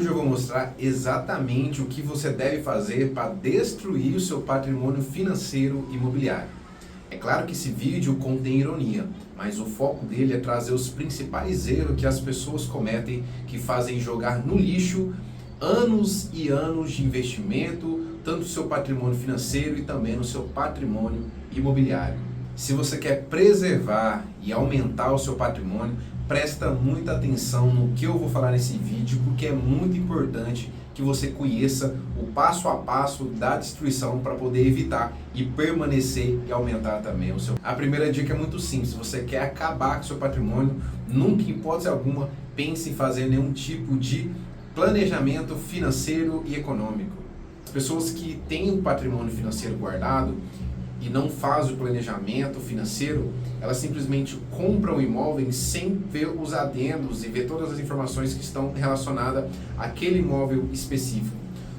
Hoje eu vou mostrar exatamente o que você deve fazer para destruir o seu patrimônio financeiro imobiliário. É claro que esse vídeo contém ironia, mas o foco dele é trazer os principais erros que as pessoas cometem, que fazem jogar no lixo anos e anos de investimento, tanto no seu patrimônio financeiro e também no seu patrimônio imobiliário. Se você quer preservar e aumentar o seu patrimônio, presta muita atenção no que eu vou falar nesse vídeo, porque é muito importante que você conheça o passo a passo da destruição para poder evitar e permanecer e aumentar também o seu. A primeira dica é muito simples: se você quer acabar com o seu patrimônio, nunca, em hipótese alguma, pense em fazer nenhum tipo de planejamento financeiro e econômico. As pessoas que têm um patrimônio financeiro guardado e não faz o planejamento financeiro, elas simplesmente compram o imóvel sem ver os adendos e ver todas as informações que estão relacionadas àquele imóvel específico.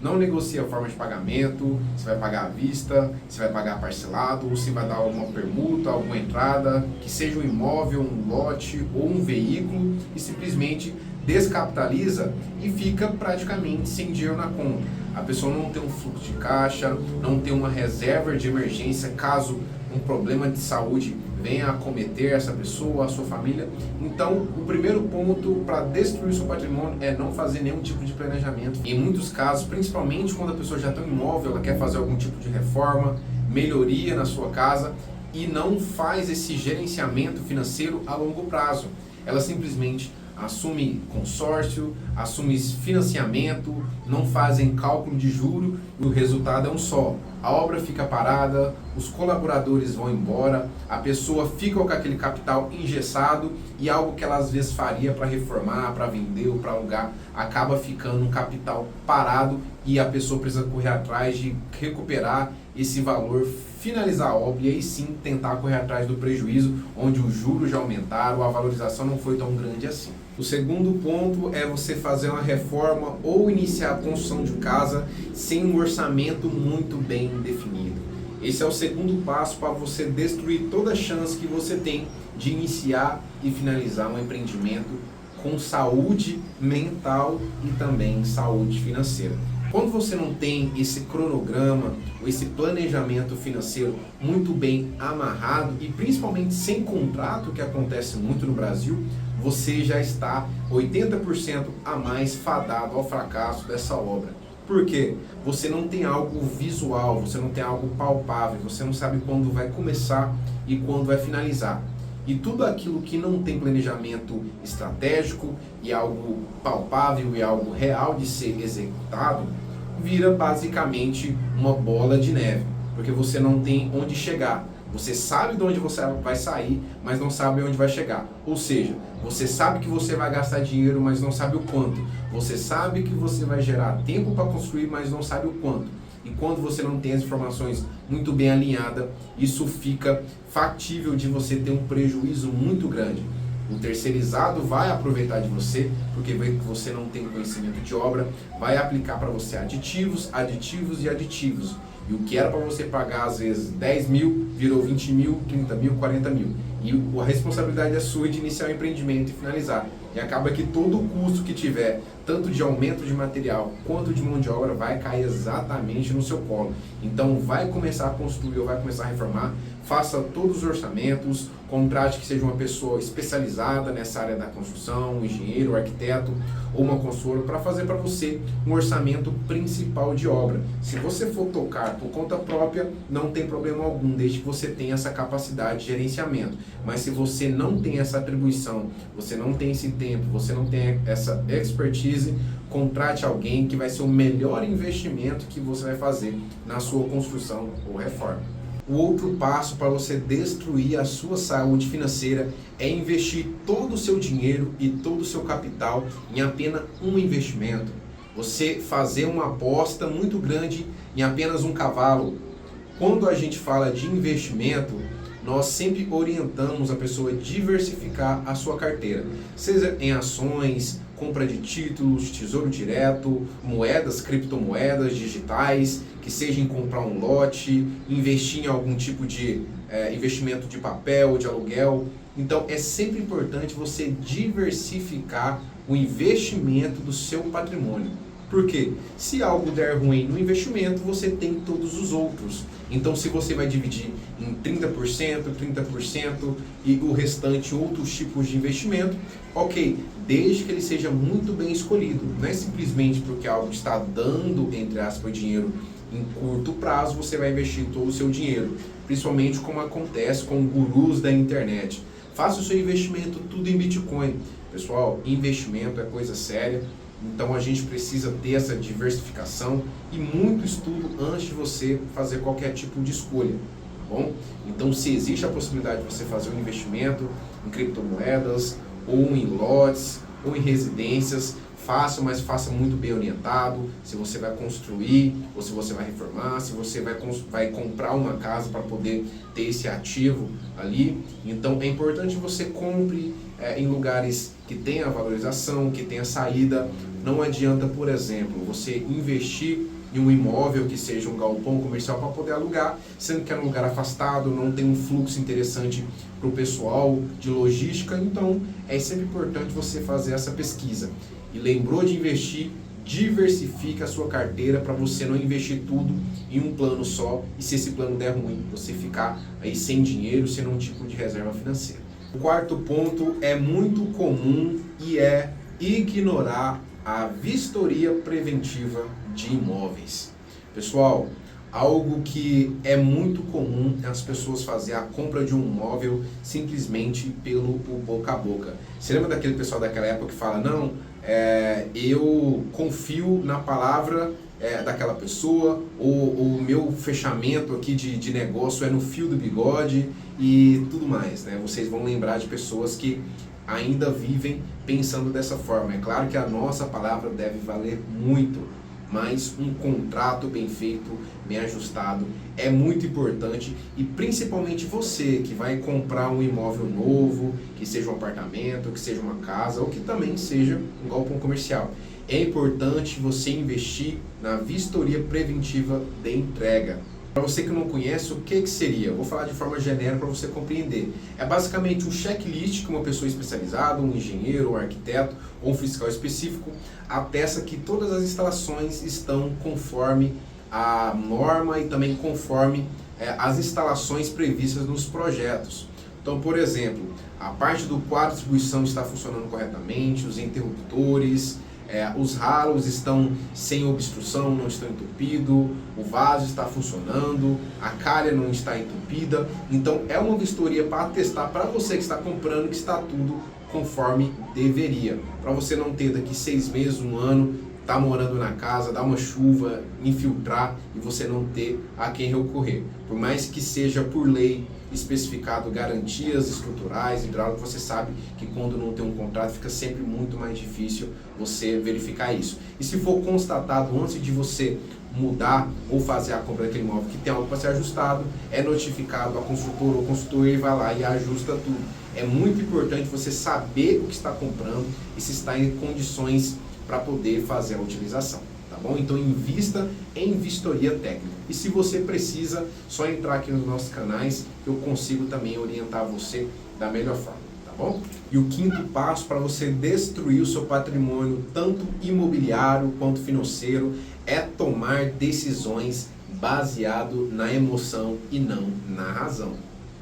Não negocia a forma de pagamento, se vai pagar à vista, se vai pagar parcelado, ou se vai dar alguma permuta, alguma entrada, que seja um imóvel, um lote ou um veículo, e simplesmente descapitaliza e fica praticamente sem dinheiro na conta. A pessoa não tem um fluxo de caixa, não tem uma reserva de emergência caso um problema de saúde venha a acometer essa pessoa, a sua família. Então, o primeiro ponto para destruir o seu patrimônio é não fazer nenhum tipo de planejamento. Em muitos casos, principalmente quando a pessoa já tem um imóvel, ela quer fazer algum tipo de reforma, melhoria na sua casa e não faz esse gerenciamento financeiro a longo prazo. Ela simplesmente assume consórcio, assume financiamento, não fazem cálculo de juro e o resultado é um só. A obra fica parada, os colaboradores vão embora, a pessoa fica com aquele capital engessado e algo que ela às vezes faria para reformar, para vender ou para alugar, acaba ficando um capital parado e a pessoa precisa correr atrás de recuperar esse valor, finalizar a obra e aí sim tentar correr atrás do prejuízo, onde os juros já aumentaram, a valorização não foi tão grande assim. O segundo ponto é você fazer uma reforma ou iniciar a construção de casa sem um orçamento muito bem definido. Esse é o segundo passo para você destruir toda a chance que você tem de iniciar e finalizar um empreendimento com saúde mental e também saúde financeira. Quando você não tem esse cronograma, ou esse planejamento financeiro muito bem amarrado e principalmente sem contrato, que acontece muito no Brasil, você já está 80% a mais fadado ao fracasso dessa obra. Por quê? Você não tem algo visual, você não tem algo palpável, você não sabe quando vai começar e quando vai finalizar. E tudo aquilo que não tem planejamento estratégico e algo palpável e algo real de ser executado, vira basicamente uma bola de neve, porque você não tem onde chegar. Você sabe de onde você vai sair, mas não sabe onde vai chegar. Ou seja, você sabe que você vai gastar dinheiro, mas não sabe o quanto. Você sabe que você vai gerar tempo para construir, mas não sabe o quanto. E quando você não tem as informações muito bem alinhadas, isso fica factível de você ter um prejuízo muito grande. O terceirizado vai aproveitar de você, porque vê que você não tem conhecimento de obra, vai aplicar para você aditivos e aditivos. E o que era para você pagar às vezes 10 mil, virou 20 mil, 30 mil, 40 mil. E a responsabilidade é sua de iniciar o empreendimento e finalizar. E acaba que todo o custo que tiver, tanto de aumento de material quanto de mão de obra, vai cair exatamente no seu colo. Então vai começar a construir ou vai começar a reformar, faça todos os orçamentos, contrate que seja uma pessoa especializada nessa área da construção, um engenheiro, um arquiteto ou uma consultora para fazer para você um orçamento principal de obra. Se você for tocar por conta própria, não tem problema algum, desde que você tenha essa capacidade de gerenciamento. Mas se você não tem essa atribuição, você não tem esse tempo, você não tem essa expertise, contrate alguém que vai ser o melhor investimento que você vai fazer na sua construção ou reforma. O outro passo para você destruir a sua saúde financeira é investir todo o seu dinheiro e todo o seu capital em apenas um investimento. Você fazer uma aposta muito grande em apenas um cavalo. Quando a gente fala de investimento, nós sempre orientamos a pessoa a diversificar a sua carteira, seja em ações, compra de títulos, tesouro direto, moedas, criptomoedas digitais, que seja em comprar um lote, investir em algum tipo de investimento de papel, de aluguel. Então é sempre importante você diversificar o investimento do seu patrimônio. Por quê? Se algo der ruim no investimento, você tem todos os outros. Então, se você vai dividir em 30%, 30% e o restante outros tipos de investimento, ok, desde que ele seja muito bem escolhido. Não é simplesmente porque algo está dando, entre aspas, dinheiro em curto prazo, você vai investir todo o seu dinheiro. Principalmente como acontece com gurus da internet. Faça o seu investimento tudo em Bitcoin. Pessoal, investimento é coisa séria. Então a gente precisa ter essa diversificação e muito estudo antes de você fazer qualquer tipo de escolha, tá bom? Então se existe a possibilidade de você fazer um investimento em criptomoedas, ou em lotes, ou em residências, faça, mas faça muito bem orientado, se você vai construir, ou se você vai reformar, se você vai comprar uma casa para poder ter esse ativo ali. Então é importante que você compre em lugares que tenha valorização, que tenha saída. Não adianta, por exemplo, você investir em um imóvel que seja um galpão comercial para poder alugar, sendo que é um lugar afastado, não tem um fluxo interessante para o pessoal de logística. Então é sempre importante você fazer essa pesquisa. E lembrou de investir, diversifica a sua carteira para você não investir tudo em um plano só e se esse plano der ruim, você ficar aí sem dinheiro, sem um tipo de reserva financeira. O quarto ponto é muito comum e é ignorar a vistoria preventiva de imóveis. Pessoal, algo que é muito comum é as pessoas fazerem a compra de um imóvel simplesmente pelo boca a boca. Você lembra daquele pessoal daquela época que fala, não, eu confio na palavra daquela pessoa, o meu fechamento aqui de negócio é no fio do bigode e tudo mais, né? Vocês vão lembrar de pessoas que ainda vivem pensando dessa forma. É claro que a nossa palavra deve valer muito, mas um contrato bem feito, bem ajustado, é muito importante e principalmente você que vai comprar um imóvel novo, que seja um apartamento, que seja uma casa ou que também seja um galpão comercial. É importante você investir na vistoria preventiva de entrega. Para você que não conhece, o que seria? Eu vou falar de forma genérica para você compreender. É basicamente um checklist que uma pessoa especializada, um engenheiro, um arquiteto ou um fiscal específico atesta que todas as instalações estão conforme a norma e também conforme as instalações previstas nos projetos. Então, por exemplo, a parte do quadro de distribuição está funcionando corretamente, os interruptores, os ralos estão sem obstrução, não estão entupidos, o vaso está funcionando, a calha não está entupida. Então é uma vistoria para atestar para você que está comprando que está tudo conforme deveria. Para você não ter daqui 6 meses, 1 ano, tá morando na casa, dar uma chuva, infiltrar e você não ter a quem recorrer. Por mais que seja por lei especificado garantias estruturais, hidráulicas, você sabe que quando não tem um contrato fica sempre muito mais difícil você verificar isso. E se for constatado antes de você mudar ou fazer a compra daquele imóvel que tem algo para ser ajustado, é notificado a construtora ou consultor e vai lá e ajusta tudo. É muito importante você saber o que está comprando e se está em condições para poder fazer a utilização, tá bom? Então invista em vistoria técnica. E se você precisa, só entrar aqui nos nossos canais que eu consigo também orientar você da melhor forma, tá bom? E o quinto passo para você destruir o seu patrimônio, tanto imobiliário quanto financeiro, é tomar decisões baseado na emoção e não na razão.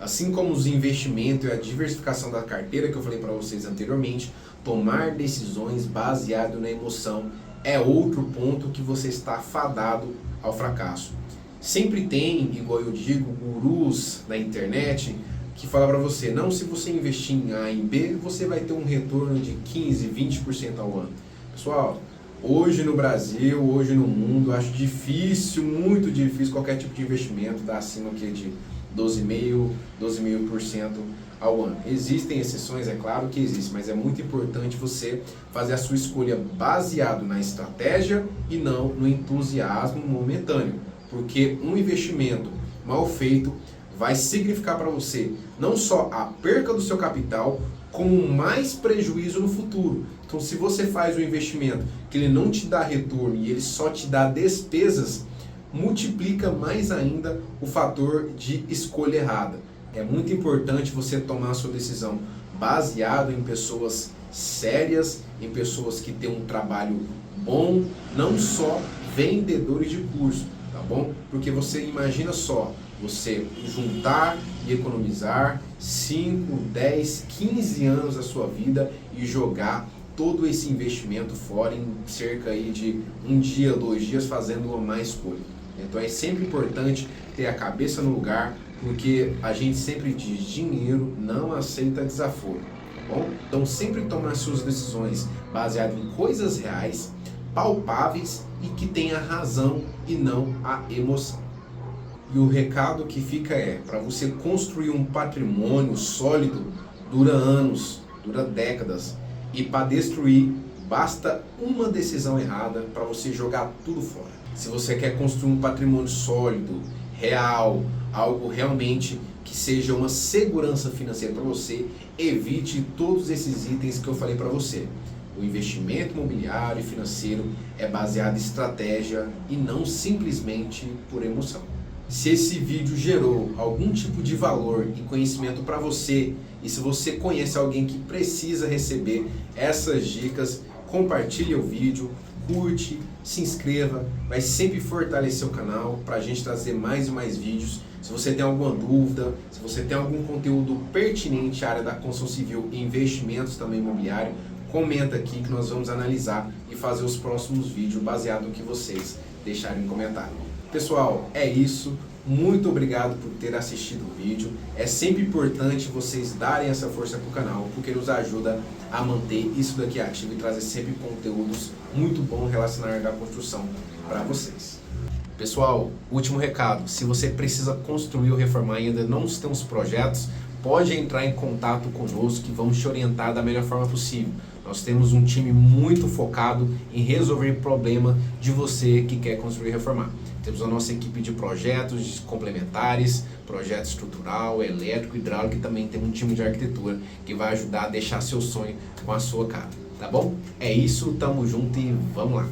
Assim como os investimentos e a diversificação da carteira que eu falei para vocês anteriormente, tomar decisões baseado na emoção é outro ponto que você está fadado ao fracasso. Sempre tem, igual eu digo, gurus na internet que falam para você, não, se você investir em A e em B, você vai ter um retorno de 15, 20% ao ano. Pessoal, hoje no Brasil, hoje no mundo, acho difícil, muito difícil qualquer tipo de investimento dar acima aqui de 12,5% ao ano. Existem exceções, é claro que existe, mas é muito importante você fazer a sua escolha baseado na estratégia e não no entusiasmo momentâneo, porque um investimento mal feito vai significar para você não só a perca do seu capital, como mais prejuízo no futuro. Então, se você faz um investimento que ele não te dá retorno e ele só te dá despesas, multiplica mais ainda o fator de escolha errada. É muito importante você tomar a sua decisão baseado em pessoas sérias, em pessoas que têm um trabalho bom, não só vendedores de curso, tá bom? Porque você imagina só, você juntar e economizar 5, 10, 15 anos da sua vida e jogar todo esse investimento fora em cerca aí de 1 dia, 2 dias fazendo uma má escolha. Então é sempre importante ter a cabeça no lugar, porque a gente sempre diz, dinheiro não aceita desaforo, tá bom? Então sempre tomar suas decisões baseadas em coisas reais, palpáveis e que tenha razão e não a emoção. E o recado que fica é, para você construir um patrimônio sólido, dura anos, dura décadas, e para destruir basta uma decisão errada para você jogar tudo fora. Se você quer construir um patrimônio sólido, real, algo realmente que seja uma segurança financeira para você, evite todos esses itens que eu falei para você. O investimento imobiliário e financeiro é baseado em estratégia e não simplesmente por emoção. Se esse vídeo gerou algum tipo de valor e conhecimento para você, e se você conhece alguém que precisa receber essas dicas, compartilhe o vídeo, curte, se inscreva, vai sempre fortalecer o canal para a gente trazer mais e mais vídeos. Se você tem alguma dúvida, se você tem algum conteúdo pertinente à área da construção civil e investimentos também imobiliário, comenta aqui que nós vamos analisar e fazer os próximos vídeos baseado no que vocês deixarem em comentário. Pessoal, é isso. Muito obrigado por ter assistido o vídeo. É sempre importante vocês darem essa força para o canal, porque nos ajuda a manter isso daqui ativo e trazer sempre conteúdos muito bons relacionados à construção para vocês. Pessoal, último recado. Se você precisa construir ou reformar e ainda não tem os projetos, pode entrar em contato conosco que vamos te orientar da melhor forma possível. Nós temos um time muito focado em resolver problema de você que quer construir e reformar. Temos a nossa equipe de projetos complementares, projeto estrutural, elétrico, hidráulico e também tem um time de arquitetura que vai ajudar a deixar seu sonho com a sua cara, tá bom? É isso, tamo junto e vamos lá!